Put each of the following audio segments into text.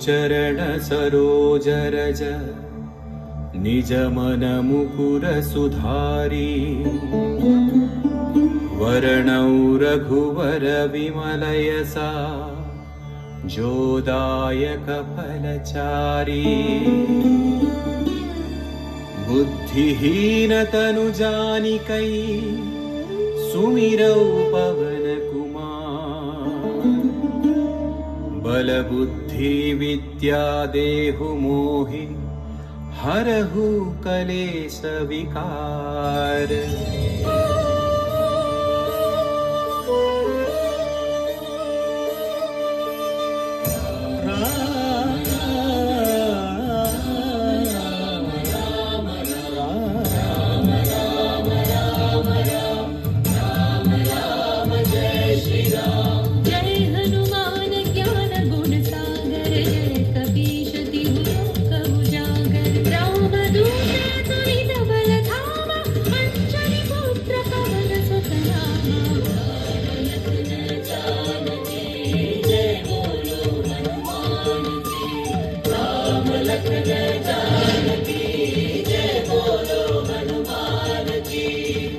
चरण सरोज रज निज मन मुकुर सुधारी वर्णौ रघुवर विमल यसा जोदायक फलचारी बुद्धिहीन तनु जानिकै सुमिरौ पवन कुमार बल बुद्धि विद्या देहु मोहि हरहु कलेश विकार।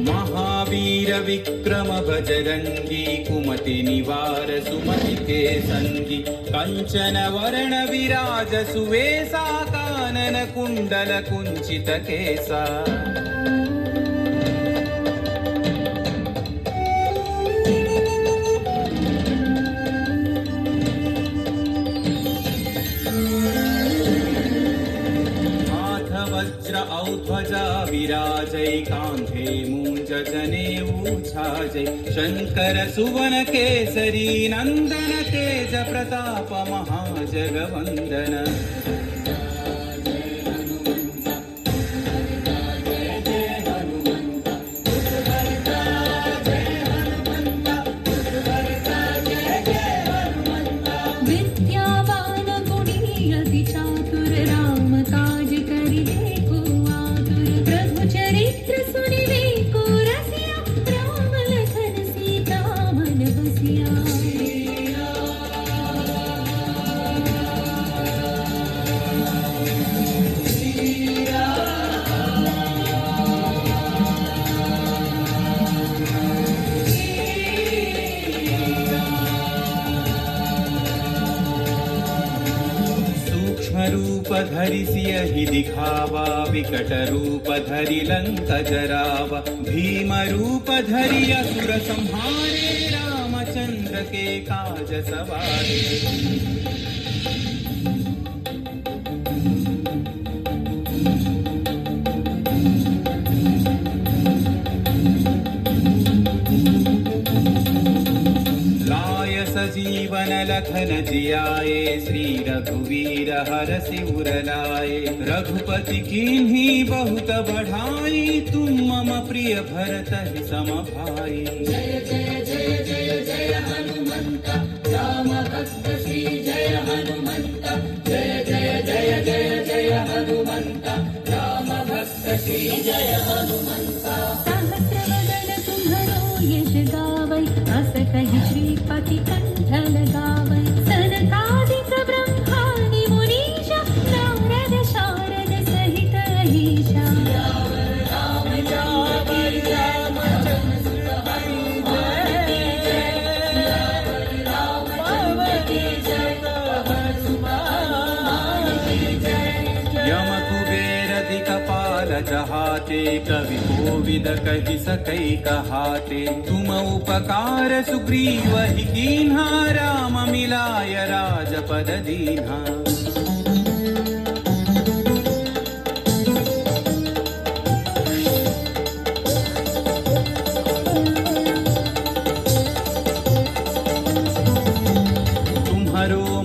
महावीर विक्रम बजरंगी कुमति निवार सुमति के संगी कंचन वरण विराज सुवेसा कानन कुंडल कुंचित केसा। वज्र औध्वजा विराजै कांधे मूंज जनेऊ छाजै शंकर सुवन केसरी नंदन तेज प्रताप महाजगवंदन। रूप धरि सियहि दिखावा विकट रूप धरि लंक जरावा भीम रूप धरि असुर संहारे रामचंद्र के काज सवारे। जीवन लखन जियाए श्री रघुवीर हरषि उर लाए रघुपति कीन्ही बहुत बढ़ाई तुम मम प्रिय भरत ही सम भाई। जय जय जय जय जय हनुमंत राम भक्त श्री जय हनुमंत जय जय जय जय जय हनुमंत राम भक्त श्री जय हनुमंत। सहस्रवदन तुम्हरो यश गावै अस कहि श्रीपति कंठ लगावै सनकादिक ब्रह्मादि मुनीषा नारद शारद सहित अहीशा। यम कुबेर दिक्पाल जहाते कवि कोविद कहि सकै कहाते तुम उपकार सुग्रीव ही कीन्हा राम मिलाय राजपद दीन्हा।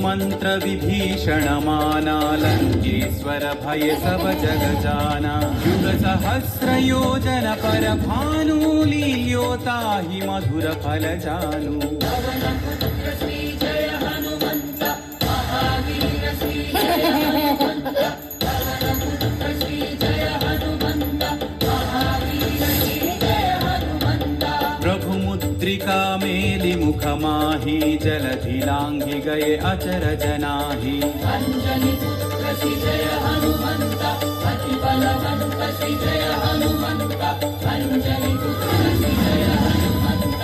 मंत्र विभीषण माना लंकेश्वर भय सब जग जाना युग सहस्र योजन पर भानु लील्योता ही मधुर फल जानु। प्रभु मुद्रिका मेलि दुख माही जलधि लांघि गए अचर जनाहि अंजनी पुत्र श्री जय हनुमंत अति बलवंत श्री जय हनुमंत अंजनी पुत्र श्री जय हनुमंत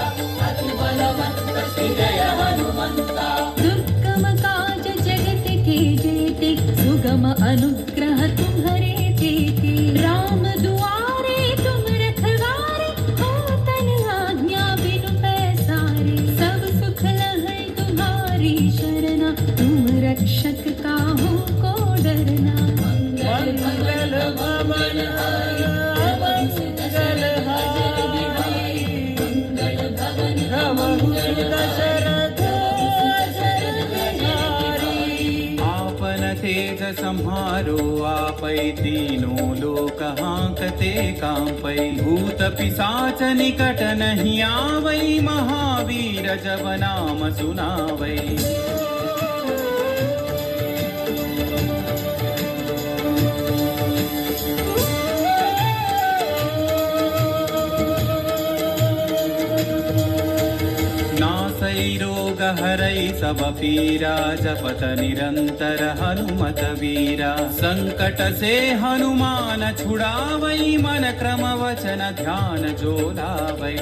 अति बलवंत श्री जय हनुमंत दुर्गम काज जगत के जेते सुगम अनुग्रह तुम्हारे तेते राम दुआरे तुम रखवारे हो तन आज्ञा बिनु पैसारे सब सुख लहै तुम्हारी शरणा तुम रक्षक काहू को डरना मंगल मंगल भवन मंगल बिहारी मंगल भवन दशरथ आपन तेज सम्हारो आपै तीनों लोक हांकते कांपै भूत पिशाच निकट नहीं आवै महावीर जब नाम सुनावै नासै रोग हरै सब पीरा जपत निरंतर हनुमत वीरा संकट से हनुमान छुड़ावै मन क्रम वचन ध्यान जो लावै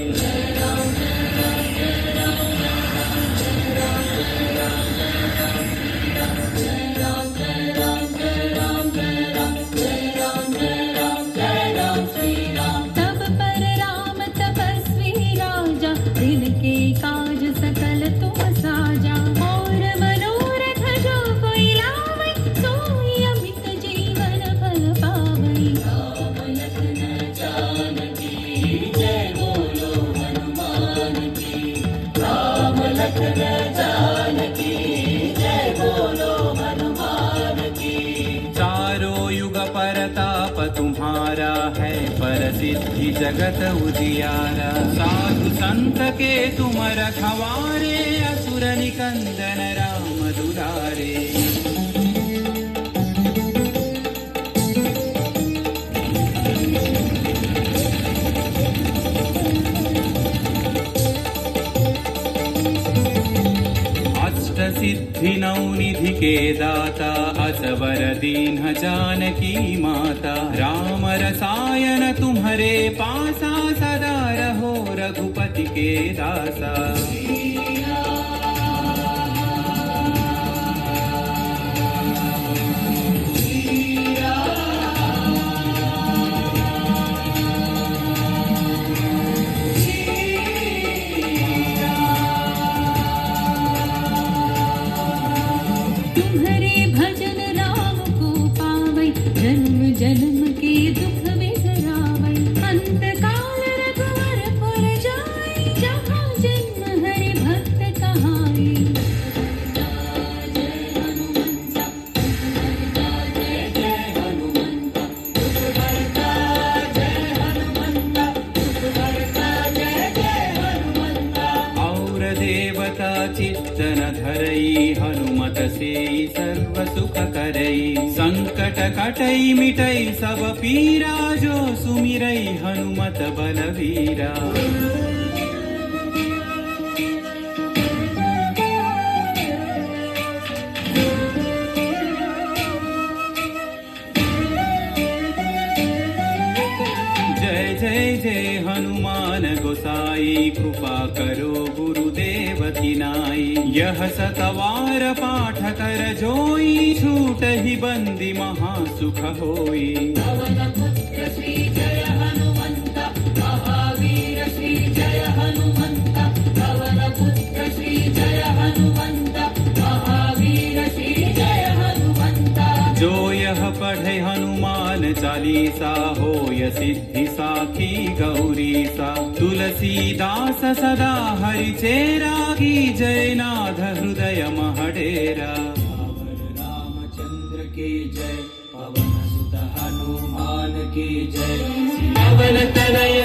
तब पर राम तपस्वी राजा तिनके काज सकल तुम साजा और मनोरथ जो कोई लावै सोई अमित जीवन फल पावै राम लखन जानकी जय बोलो हनुमान की राम लखन जानकी जय बोलो हनुमान की चारों युग परताप तुम्हारा है पर सिद्धि जगत उजियारा साधु संत के तुम रखवारे असुर निकंदन राम दुलारे अष्ट सिद्धि नौ निधि के दाता असवर दीन जानकी माता राम रसायन तुम्हारे पासा सदा रहो रघुपति के दासा तुम्हारे भजन राम को पावै जन्म जन्म के दुख बिसरावै अंत काल रघुवर पुर जाय जहाँ जन्म हरि भक्त कहाई और देवता चित्तन धरई हनुमत से सर्व सुख करई संकट कटई मिटई सब पीरा जो सुमिरई हनुमत बलवीरा जय जय जय हनुमान गोसाई कृपा करो गुरुदेव की नाई यह सतवार पाठ कर जोई छूट ही बंदी महासुख होई पवन पुत्र श्री जय हनुमंत महावीर श्री जय हनुमंत पवन पुत्र श्री जय हनुमंत महावीर श्री जय हनुमंत जो यह पढ़े हनुमान चालीसा होय सिद्धि साखी गौरी सा तुलसीदास सदा हरि चेरा की जय नाथ हृदय महडेरा रामचंद्र की जय पवन सुत हनुमान की जय पवन तनय